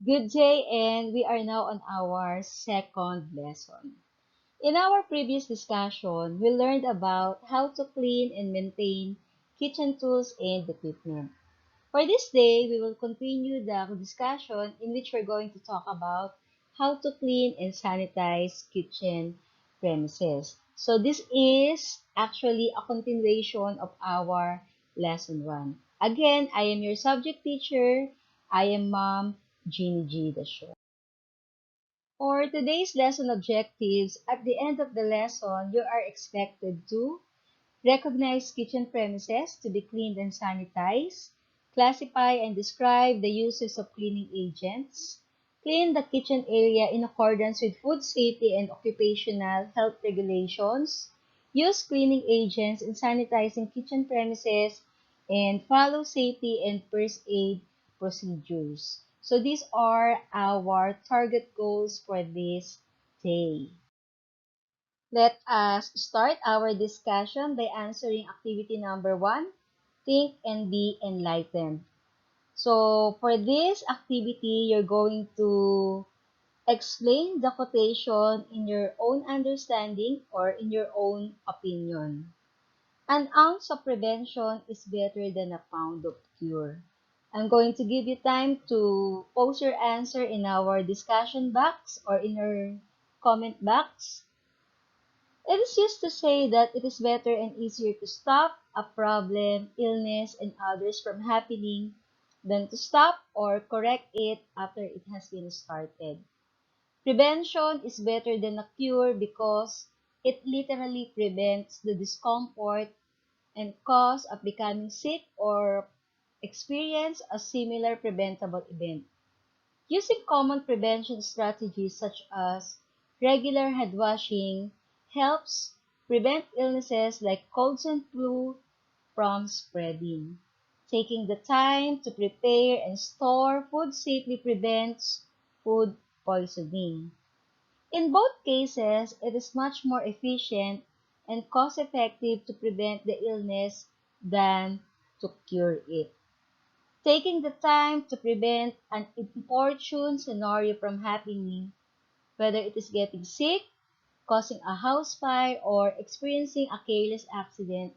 Good day, and we are now on our second lesson. In our previous discussion, we learned about how to clean and maintain kitchen tools and equipment. For this day, we will continue the discussion in which we're going to talk about how to clean and sanitize kitchen premises. So this is actually a continuation of our lesson 1. Again, I am your subject teacher. I am Mom Jeannie G. The show. For today's lesson objectives, at the end of the lesson, you are expected to recognize kitchen premises to be cleaned and sanitized, classify and describe the uses of cleaning agents, clean the kitchen area in accordance with food safety and occupational health regulations, use cleaning agents in sanitizing kitchen premises, and follow safety and first aid procedures. So these are our target goals for this day. Let us start our discussion by answering activity number 1, think and be enlightened. So for this activity, you're going to explain the quotation in your own understanding or in your own opinion. An ounce of prevention is better than a pound of cure. I'm going to give you time to post your answer in our discussion box or in your comment box. It is used to say that it is better and easier to stop a problem, illness, and others from happening than to stop or correct it after it has been started. Prevention is better than a cure because it literally prevents the discomfort and cause of becoming sick or experience a similar preventable event. Using common prevention strategies such as regular hand washing helps prevent illnesses like colds and flu from spreading. Taking the time to prepare and store food safely prevents food poisoning. In both cases, it is much more efficient and cost-effective to prevent the illness than to cure it. Taking the time to prevent an importune scenario from happening, whether it is getting sick, causing a house fire, or experiencing a careless accident,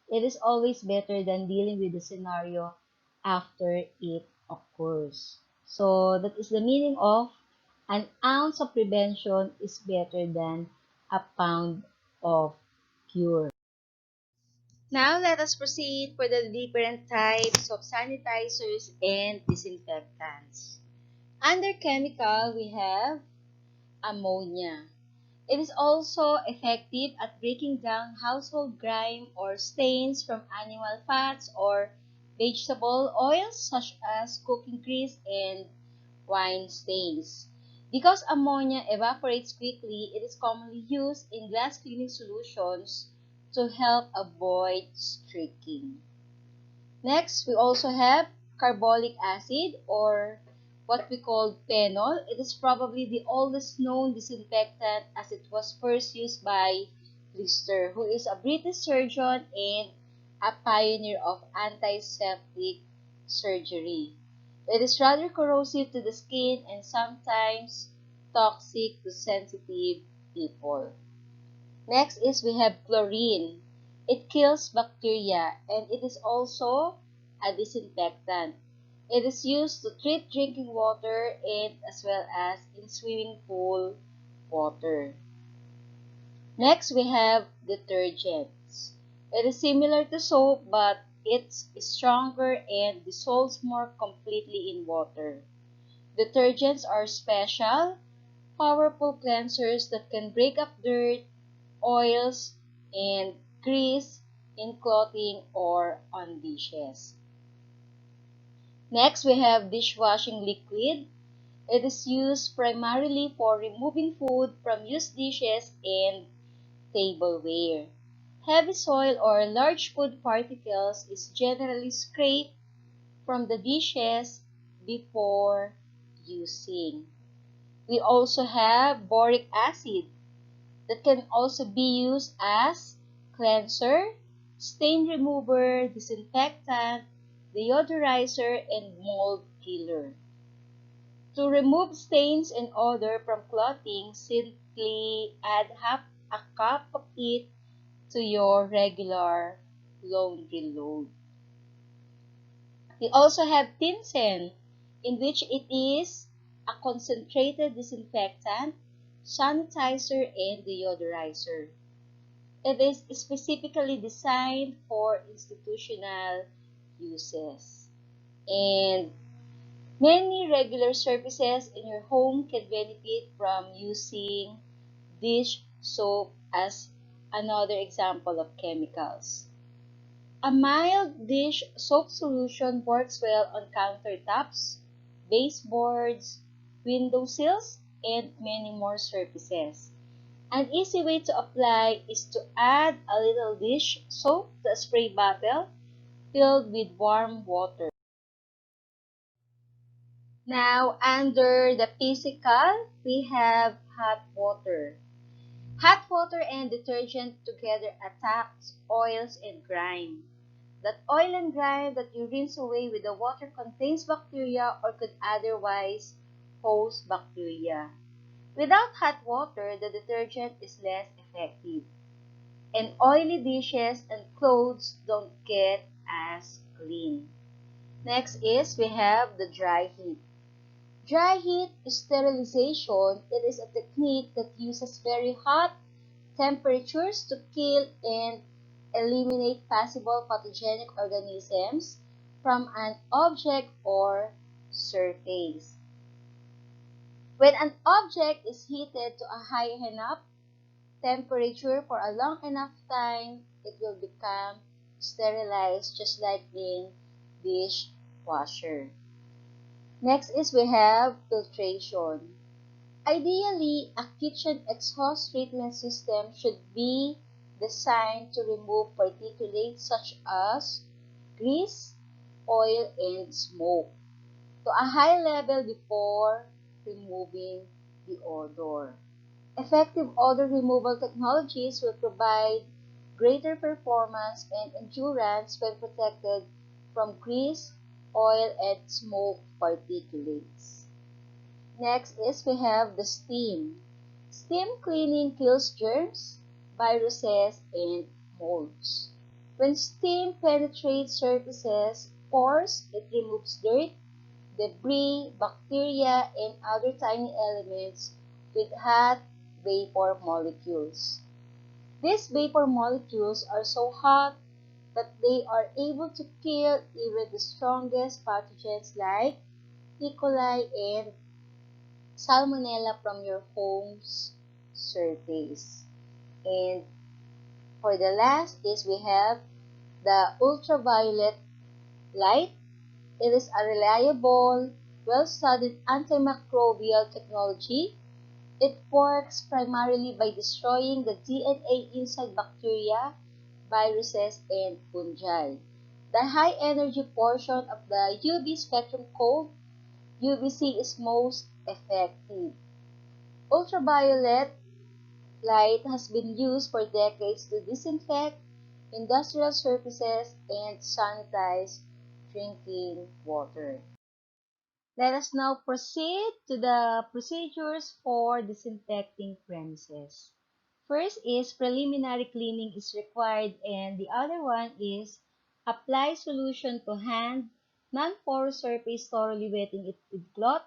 it is always better than dealing with the scenario after it occurs. So that is the meaning of an ounce of prevention is better than a pound of cure. Now let us proceed for the different types of sanitizers and disinfectants. Under chemical, we have ammonia. It is also effective at breaking down household grime or stains from animal fats or vegetable oils such as cooking grease and wine stains. Because ammonia evaporates quickly, it is commonly used in glass cleaning solutions to help avoid streaking. Next, we also have carbolic acid or what we call phenol. It is probably the oldest known disinfectant as it was first used by Lister, who is a British surgeon and a pioneer of antiseptic surgery. It is rather corrosive to the skin and sometimes toxic to sensitive people. Next is we have chlorine. It kills bacteria and it is also a disinfectant. It is used to treat drinking water and as well as in swimming pool water. Next we have detergents. It is similar to soap but it's stronger and dissolves more completely in water. Detergents are special, powerful cleansers that can break up dirt, oils, and grease in clothing or on dishes. Next, we have dishwashing liquid. It is used primarily for removing food from used dishes and tableware. Heavy soil or large food particles is generally scraped from the dishes before using. We also have boric acid that can also be used as cleanser, stain remover, disinfectant, deodorizer, and mold killer. To remove stains and odor from clothing, simply add half a cup of it to your regular laundry load. We also have Tinsen, in which it is a concentrated disinfectant, sanitizer, and deodorizer. It is specifically designed for institutional uses. And many regular surfaces in your home can benefit from using dish soap as another example of chemicals. A mild dish soap solution works well on countertops, baseboards, windowsills, and many more surfaces. An easy way to apply is to add a little dish soap to a spray bottle filled with warm water. Now, under the physical, we have hot water. Hot water and detergent together attacks oils and grime. That oil and grime that you rinse away with the water contains bacteria or could otherwise host bacteria. Without hot water, the detergent is less effective, and oily dishes and clothes don't get as clean. Next is we have the dry heat. Dry heat sterilization. It is a technique that uses very hot temperatures to kill and eliminate possible pathogenic organisms from an object or surface. When an object is heated to a high enough temperature for a long enough time, it will become sterilized just like in dishwasher. Next is we have filtration. Ideally, a kitchen exhaust treatment system should be designed to remove particulates such as grease, oil, and smoke to a high level before removing the odor. Effective odor removal technologies will provide greater performance and endurance when protected from grease, oil, and smoke particulates. Next is we have the steam. Steam cleaning kills germs, viruses, and molds. When steam penetrates surfaces, pores, it removes dirt, debris, bacteria, and other tiny elements with hot vapor molecules. These vapor molecules are so hot that they are able to kill even the strongest pathogens like E. coli and salmonella from your home's surface. And for the last is we have the ultraviolet light. It is a reliable, well-studied antimicrobial technology. It works primarily by destroying the DNA inside bacteria, viruses, and fungi. The high-energy portion of the UV spectrum called UVC is most effective. Ultraviolet light has been used for decades to disinfect industrial surfaces and sanitize drinking water. Let us now proceed to the procedures for disinfecting premises. First is preliminary cleaning is required and the other one is apply solution to hand, non-porous surface thoroughly wetting it with cloth,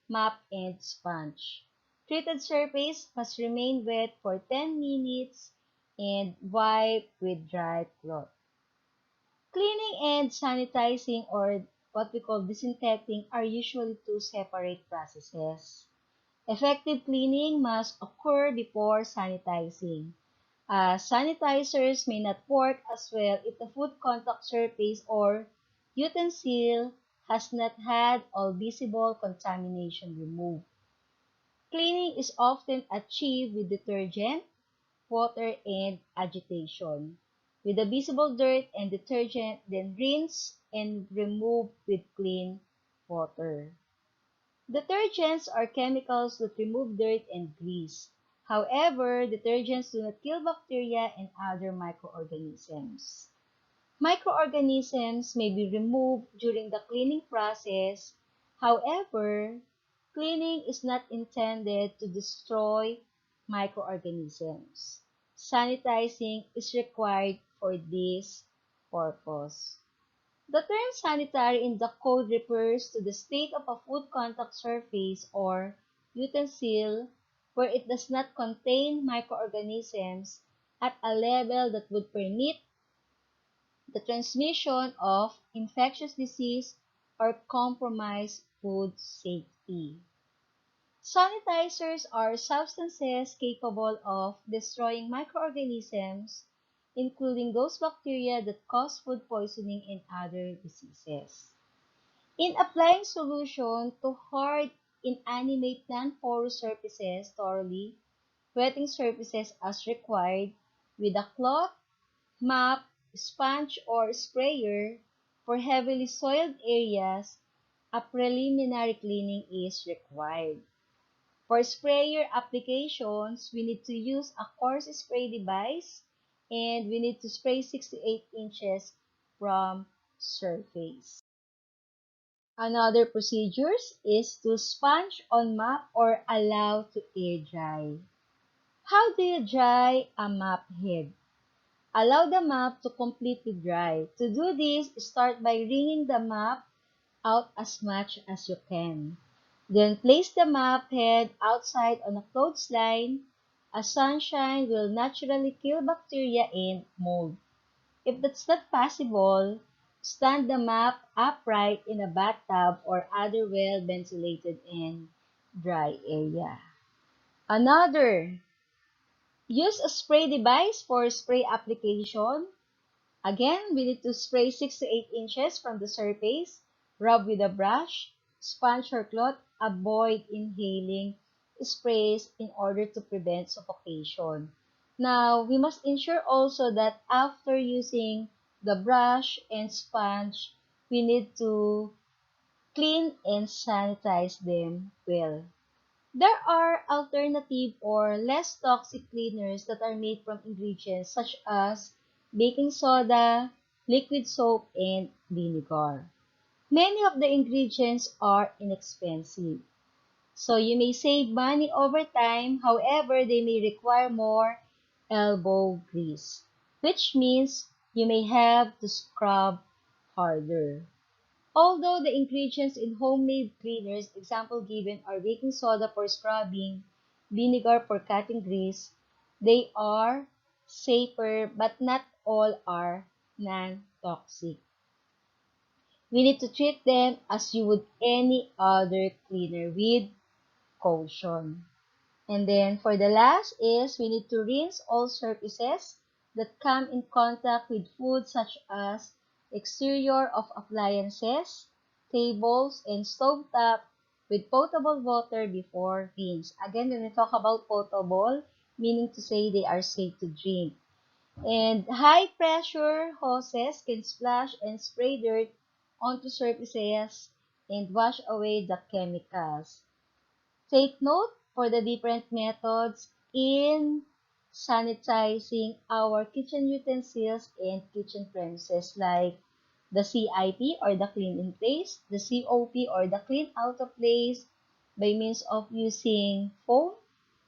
mop, and sponge. Treated surface must remain wet for 10 minutes and wipe with dry cloth. Cleaning and sanitizing or what we call disinfecting are usually two separate processes. Effective cleaning must occur before sanitizing. Sanitizers may not work as well if the food contact surface or utensil has not had all visible contamination removed. Cleaning is often achieved with detergent, water, and agitation. With the visible dirt and detergent, then rinse and remove with clean water. Detergents are chemicals that remove dirt and grease. However, detergents do not kill bacteria and other microorganisms. Microorganisms may be removed during the cleaning process. However, cleaning is not intended to destroy microorganisms. Sanitizing is required for this purpose. The term sanitary in the code refers to the state of a food contact surface or utensil where it does not contain microorganisms at a level that would permit the transmission of infectious disease or compromise food safety. Sanitizers are substances capable of destroying microorganisms, including those bacteria that cause food poisoning and other diseases. In applying solution to hard, inanimate, non-porous surfaces thoroughly, wetting surfaces as required with a cloth, mop, sponge, or sprayer. For heavily soiled areas, a preliminary cleaning is required. For sprayer applications, we need to use a coarse spray device and we need to spray 6 to 8 inches from surface. Another procedures is to sponge on mop or allow to air dry. How do you dry a mop head? Allow the mop to completely dry. To do this, start by wringing the mop out as much as you can. Then place the mop head outside on a clothesline, as sunshine will naturally kill bacteria and mold. If that's not possible, stand the mop upright in a bathtub or other well-ventilated and dry area. Another, use a spray device for spray application. Again, we need to spray 6 to 8 inches from the surface. Rub with a brush, sponge or cloth. Avoid inhaling sprays in order to prevent suffocation. Now, we must ensure also that after using the brush and sponge, we need to clean and sanitize them well. There are alternative or less toxic cleaners that are made from ingredients such as baking soda, liquid soap, and vinegar. Many of the ingredients are inexpensive, so you may save money over time. However, they may require more elbow grease, which means you may have to scrub harder. Although the ingredients in homemade cleaners, example given, are baking soda for scrubbing, vinegar for cutting grease, they are safer, but not all are non-toxic. We need to treat them as you would any other cleaner with caution. And then for the last is we need to rinse all surfaces that come in contact with food such as exterior of appliances, tables, and stovetop with potable water before rinse. Again, when we talk about potable, meaning to say they are safe to drink. And high pressure hoses can splash and spray dirt onto surfaces and wash away the chemicals. Take note for the different methods in sanitizing our kitchen utensils and kitchen premises like the CIP or the clean in place, the COP or the clean out of place by means of using foam,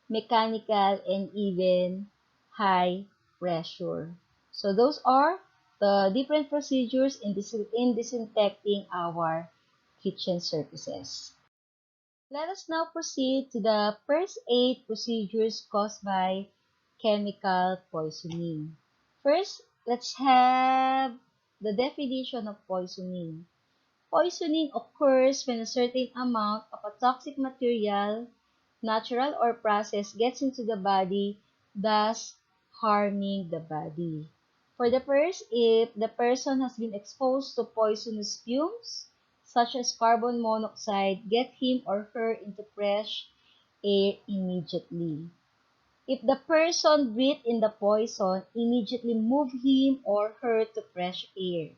mechanical, and even high pressure. So those are the different procedures in disinfecting our kitchen surfaces. Let us now proceed to the first aid procedures caused by chemical poisoning. First, let's have the definition of poisoning. Poisoning occurs when a certain amount of a toxic material, natural or processed, gets into the body, thus harming the body. For the first, if the person has been exposed to poisonous fumes, such as carbon monoxide, get him or her into fresh air immediately. If the person breathed in the poison, immediately move him or her to fresh air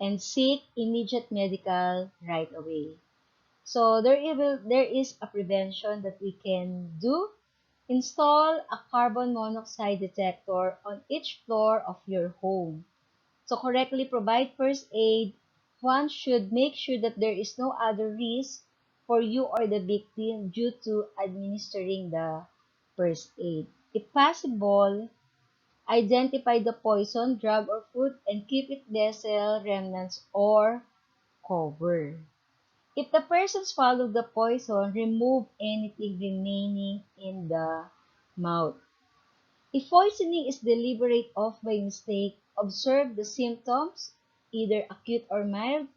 and seek immediate medical right away. So there is a prevention that we can do. Install a carbon monoxide detector on each floor of your home. To correctly provide first aid, one should make sure that there is no other risk for you or the victim due to administering the first aid. If possible, identify the poison, drug, or food and keep it vessel, remnants, or cover. If the person swallowed the poison, remove anything remaining in the mouth. If poisoning is deliberate or by mistake, observe the symptoms, either acute or mild.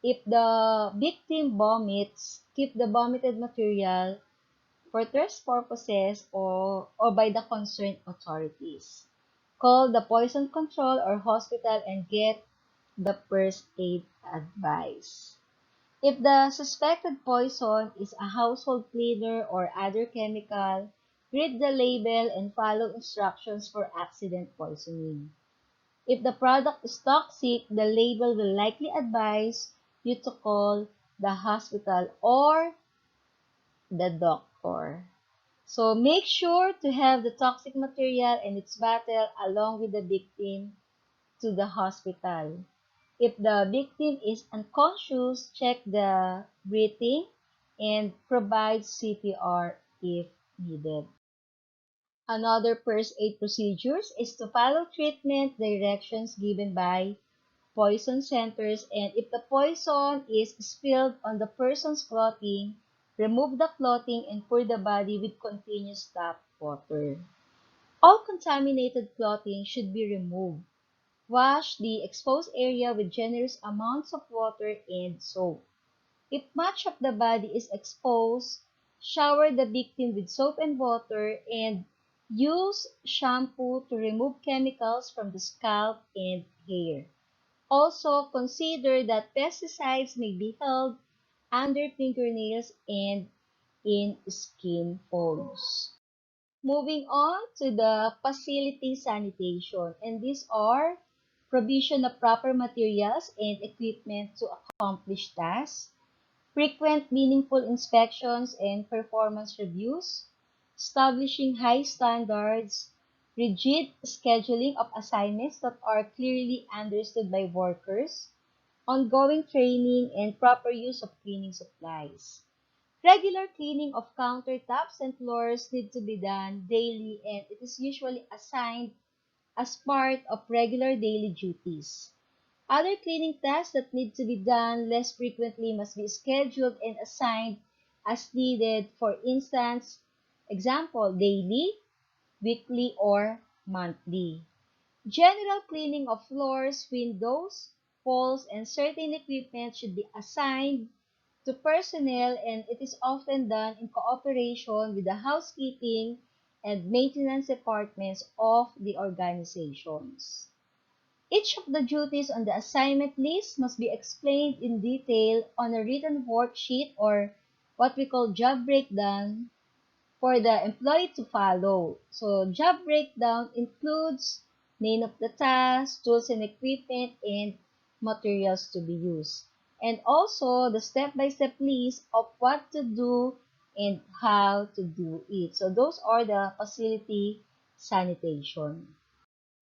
If the victim vomits, keep the vomited material for test purposes or by the concerned authorities. Call the poison control or hospital and get the first aid advice. If the suspected poison is a household cleaner or other chemical, read the label and follow instructions for accident poisoning. If the product is toxic, the label will likely advise you to call the hospital or the doctor. So make sure to have the toxic material and its bottle along with the victim to the hospital. If the victim is unconscious, check the breathing and provide CPR if needed. Another first aid procedures is to follow treatment directions given by poison centers, and if the poison is spilled on the person's clothing, remove the clothing and pour the body with continuous tap water. All contaminated clothing should be removed. Wash the exposed area with generous amounts of water and soap. If much of the body is exposed, shower the victim with soap and water and use shampoo to remove chemicals from the scalp and hair. Also, consider that pesticides may be held under fingernails and in skin folds. Moving on to the facility sanitation, and these are provision of proper materials and equipment to accomplish tasks, frequent meaningful inspections and performance reviews, establishing high standards, rigid scheduling of assignments that are clearly understood by workers, ongoing training, and proper use of cleaning supplies. Regular cleaning of countertops and floors need to be done daily and it is usually assigned as part of regular daily duties. Other cleaning tasks that need to be done less frequently must be scheduled and assigned as needed, for instance, example, daily, weekly, or monthly. General cleaning of floors, windows, walls, and certain equipment should be assigned to personnel, and it is often done in cooperation with the housekeeping and maintenance departments of the organizations. Each of the duties on the assignment list must be explained in detail on a written worksheet or what we call job breakdown for the employee to follow. So, job breakdown includes name of the task, tools and equipment, and materials to be used. And also the step-by-step list of what to do and how to do it. So, those are the facility sanitation.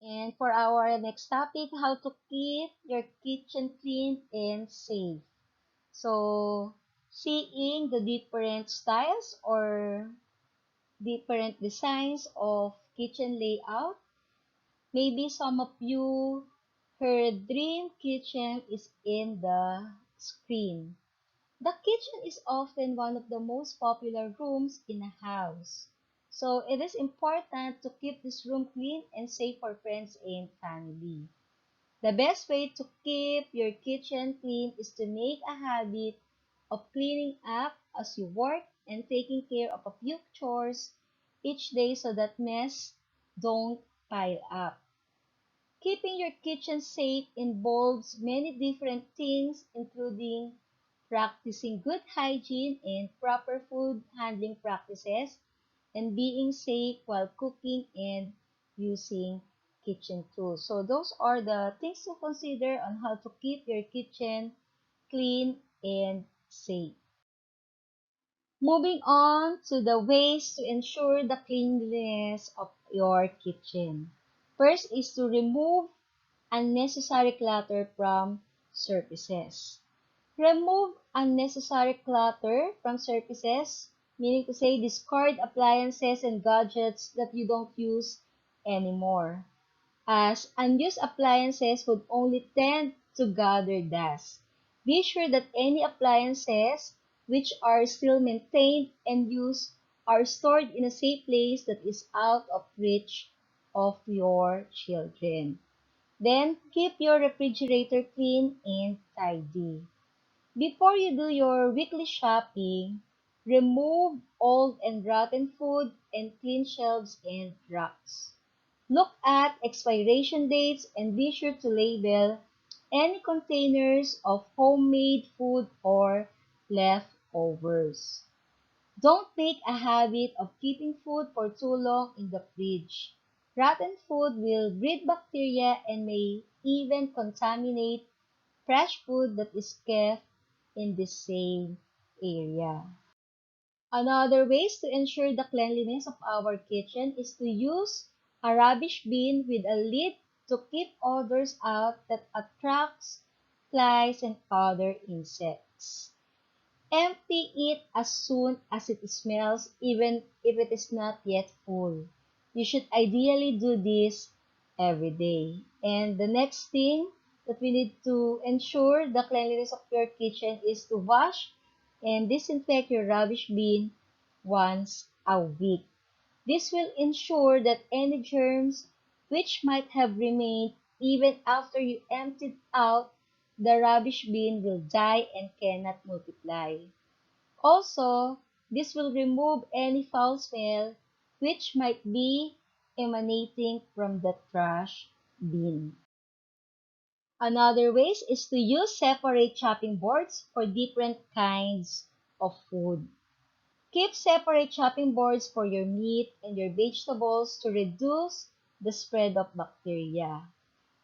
And for our next topic, how to keep your kitchen clean and safe. So, seeing the different styles or different designs of kitchen layout. Maybe some of you, her dream kitchen is in the screen. The kitchen is often one of the most popular rooms in a house. So it is important to keep this room clean and safe for friends and family. The best way to keep your kitchen clean is to make a habit of cleaning up as you work and taking care of a few chores each day so that mess don't pile up. Keeping your kitchen safe involves many different things, including practicing good hygiene and proper food handling practices, and being safe while cooking and using kitchen tools. So those are the things to consider on how to keep your kitchen clean and safe. Moving on to the ways to ensure the cleanliness of your kitchen. First is to remove unnecessary clutter from surfaces. Remove unnecessary clutter from surfaces, meaning to say discard appliances and gadgets that you don't use anymore, as unused appliances would only tend to gather dust. Be sure that any appliances which are still maintained and used are stored in a safe place that is out of reach of your children. Then keep your refrigerator clean and tidy. Before you do your weekly shopping, remove old and rotten food and clean shelves and racks. Look at expiration dates and be sure to label any containers of homemade food or leftovers. Don't make a habit of keeping food for too long in the fridge. Rotten food will breed bacteria and may even contaminate fresh food that is kept in the same area. Another ways to ensure the cleanliness of our kitchen is to use a rubbish bin with a lid to keep odors out that attracts flies and other insects. Empty it as soon as it smells, even if it is not yet full. You should ideally do this every day. And the next thing that we need to ensure the cleanliness of your kitchen is to wash and disinfect your rubbish bin once a week. This will ensure that any germs which might have remained even after you emptied out the rubbish bin will die and cannot multiply. Also, this will remove any foul smell which might be emanating from the trash bin. Another way is to use separate chopping boards for different kinds of food. Keep separate chopping boards for your meat and your vegetables to reduce the spread of bacteria.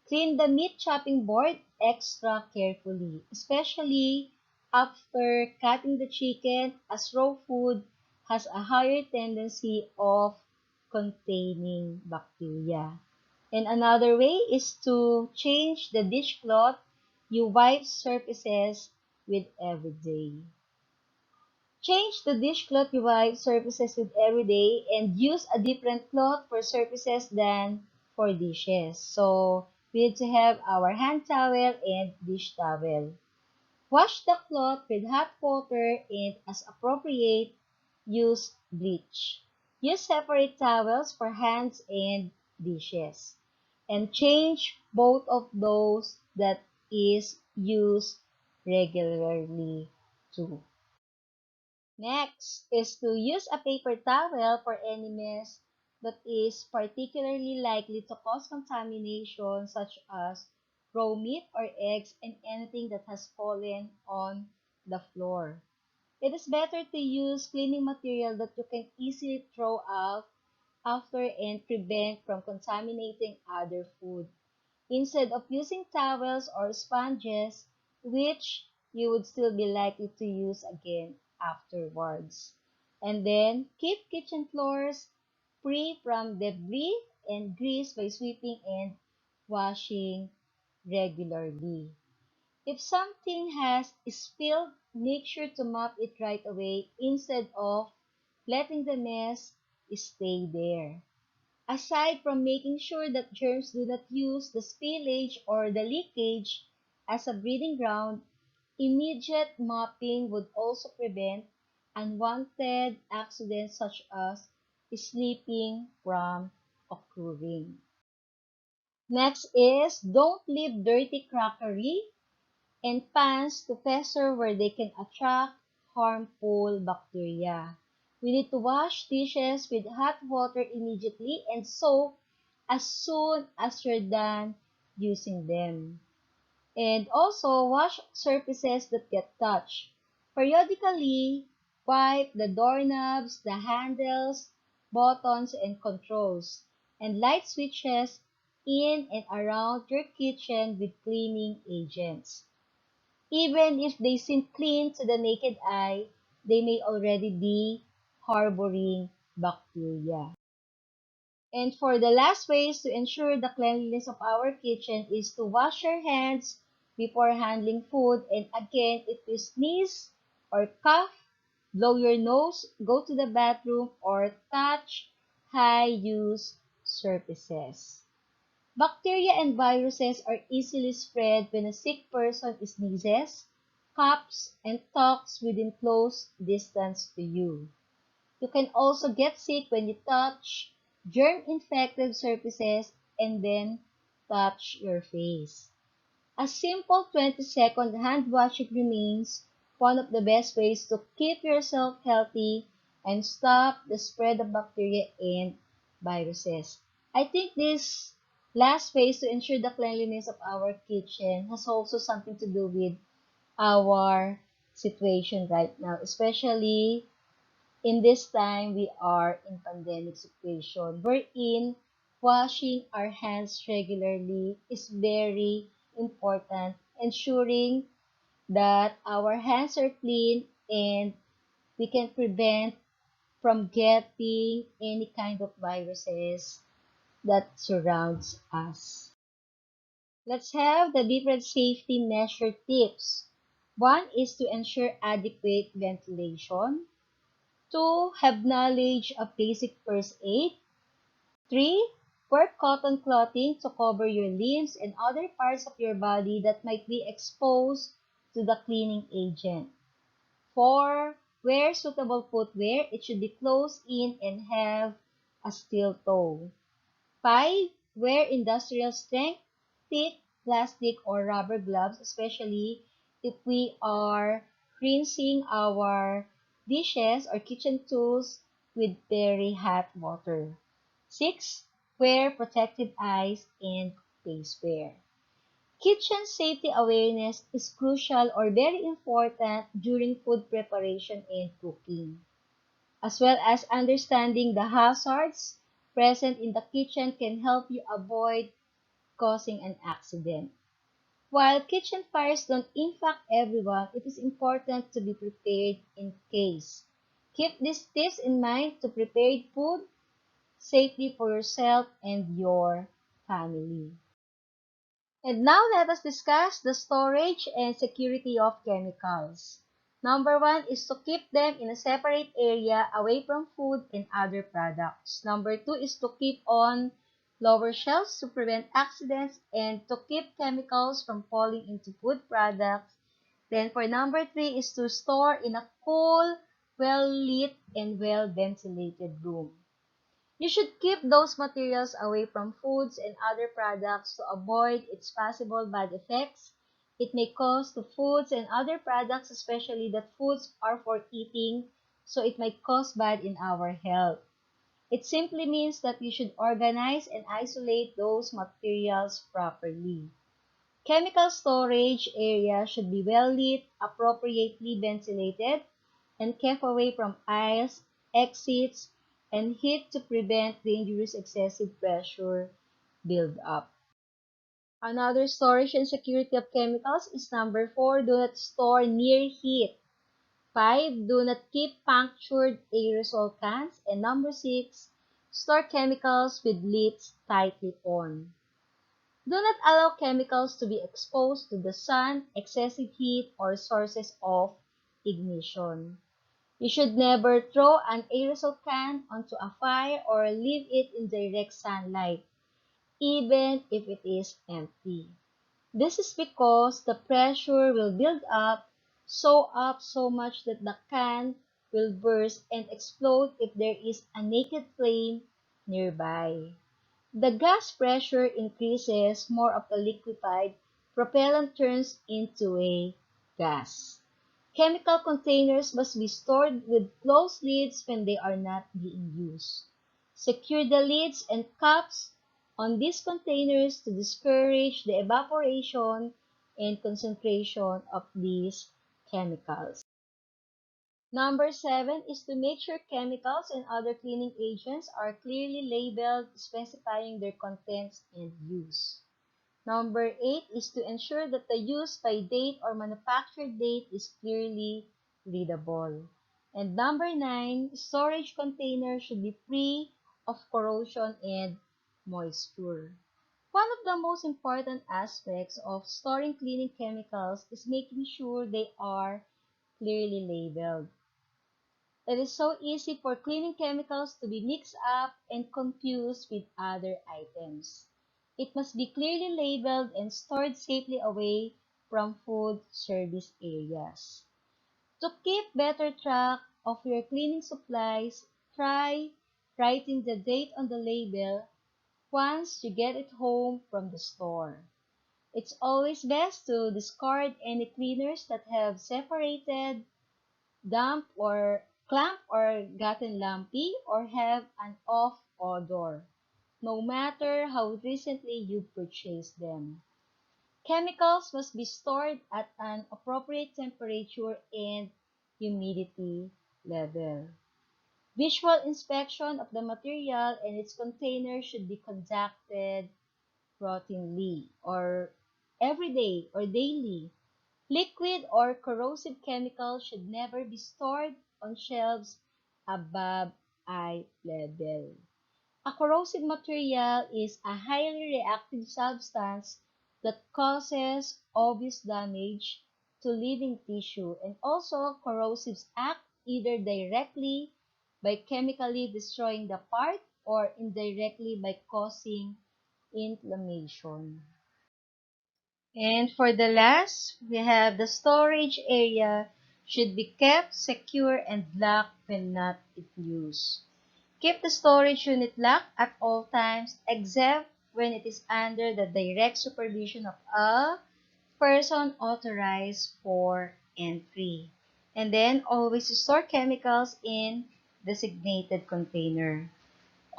Clean the meat chopping board extra carefully, especially after cutting the chicken, as raw food has a higher tendency of containing bacteria. And another way is to change the dishcloth you wipe surfaces with every day. Change the dishcloth you wipe surfaces with every day and use a different cloth for surfaces than for dishes. So, we need to have our hand towel and dish towel. Wash the cloth with hot water and, as appropriate, use bleach. Use separate towels for hands and dishes. And change both of those that is used regularly too. Next is to use a paper towel for any mess that is particularly likely to cause contamination, such as raw meat or eggs and anything that has fallen on the floor. It is better to use cleaning material that you can easily throw out after and prevent from contaminating other food, instead of using towels or sponges, which you would still be likely to use again afterwards. And then keep kitchen floors free from debris and grease by sweeping and washing regularly. If something has spilled, make sure to mop it right away instead of letting the mess stay there. Aside from making sure that germs do not use the spillage or the leakage as a breeding ground, immediate mopping would also prevent unwanted accidents such as sleeping from occurring. Next is don't leave dirty crockery and pans to fester where they can attract harmful bacteria. We need to wash dishes with hot water immediately and soap as soon as you're done using them. And also wash surfaces that get touched. Periodically, wipe the doorknobs, the handles, buttons, and controls, and light switches in and around your kitchen with cleaning agents. Even if they seem clean to the naked eye, they may already be harboring bacteria. And for the last ways to ensure the cleanliness of our kitchen is to wash your hands before handling food. And again, if you sneeze or cough, blow your nose, go to the bathroom, or touch high-use surfaces. Bacteria and viruses are easily spread when a sick person sneezes, coughs, and talks within close distance to you. You can also get sick when you touch germ-infected surfaces and then touch your face. A simple 20-second hand washing remains one of the best ways to keep yourself healthy and stop the spread of bacteria and viruses. I think this last phase to ensure the cleanliness of our kitchen has also something to do with our situation right now, especially in this time we are in pandemic situation wherein washing our hands regularly is very important, ensuring that our hands are clean and we can prevent from getting any kind of viruses that surrounds us. Let's have the different safety measure tips. One is to ensure adequate ventilation. 2. Have knowledge of basic first aid. 3. Wear cotton clothing to cover your limbs and other parts of your body that might be exposed to the cleaning agent. 4. Wear suitable footwear. It should be closed in and have a steel toe. 5. Wear industrial strength, thick plastic or rubber gloves, especially if we are rinsing our dishes or kitchen tools with very hot water. 6. Wear protective eyes and face wear. Kitchen safety awareness is crucial or very important during food preparation and cooking, as well as understanding the hazards present in the kitchen can help you avoid causing an accident. While kitchen fires don't impact everyone, it is important to be prepared in case. Keep these tips in mind to prepare food safely for yourself and your family. And now let us discuss the storage and security of chemicals. Number one is to keep them in a separate area away from food and other products. Number two is to keep on lower shelves to prevent accidents and to keep chemicals from falling into food products. Then for number three is to store in a cool, well-lit, and well-ventilated room. You should keep those materials away from foods and other products to avoid its possible bad effects it may cause to foods and other products, especially that foods are for eating, so it might cause bad in our health. It simply means that you should organize and isolate those materials properly. Chemical storage area should be well lit, appropriately ventilated, and kept away from aisles, exits, and heat to prevent dangerous excessive pressure build up. Another storage and security of chemicals is number 4, do not store near heat. 5, do not keep punctured aerosol cans. And number 6, store chemicals with lids tightly on. Do not allow chemicals to be exposed to the sun, excessive heat, or sources of ignition. You should never throw an aerosol can onto a fire or leave it in direct sunlight, even if it is empty. This is because the pressure will build up so much that the can will burst and explode if there is a naked flame nearby. The gas pressure increases, more of the liquefied propellant turns into a gas. Chemical containers must be stored with closed lids when they are not being used. Secure the lids and caps on these containers to discourage the evaporation and concentration of these chemicals. Number 7 is to make sure chemicals and other cleaning agents are clearly labeled, specifying their contents and use. Number 8 is to ensure that the use by date or manufacture date is clearly readable. And number 9, storage containers should be free of corrosion and moisture. One of the most important aspects of storing cleaning chemicals is making sure they are clearly labeled. It is so easy for cleaning chemicals to be mixed up and confused with other items. It must be clearly labeled and stored safely away from food service areas. To keep better track of your cleaning supplies, try writing the date on the label once you get it home from the store. It's always best to discard any cleaners that have separated, damp or clump or gotten lumpy or have an off odor, no matter how recently you purchased them. Chemicals must be stored at an appropriate temperature and humidity level. Visual inspection of the material and its container should be conducted routinely or every day or daily. Liquid or corrosive chemicals should never be stored on shelves above eye level. A corrosive material is a highly reactive substance that causes obvious damage to living tissue, and also corrosives act either directly by chemically destroying the part or indirectly by causing inflammation. And for the last, we have the storage area should be kept secure and locked when not in use. Keep the storage unit locked at all times except when it is under the direct supervision of a person authorized for entry. And then always store chemicals in designated container.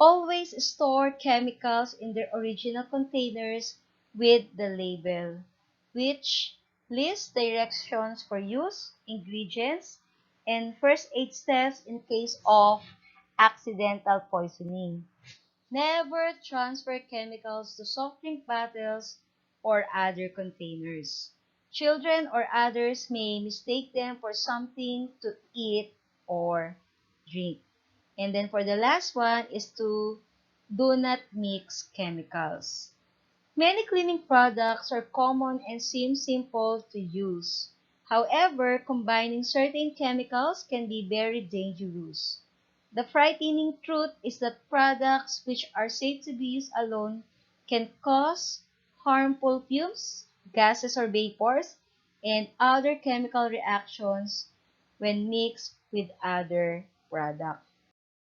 Always store chemicals in their original containers with the label, which lists directions for use, ingredients, and first aid steps in case of accidental poisoning. Never transfer chemicals to soft drink bottles or other containers. Children or others may mistake them for something to eat or drink. And then for the last one is to do not mix chemicals. Many cleaning products are common and seem simple to use. However, combining certain chemicals can be very dangerous. The frightening truth is that products which are safe to be used alone can cause harmful fumes, gases or vapors, and other chemical reactions when mixed with other products.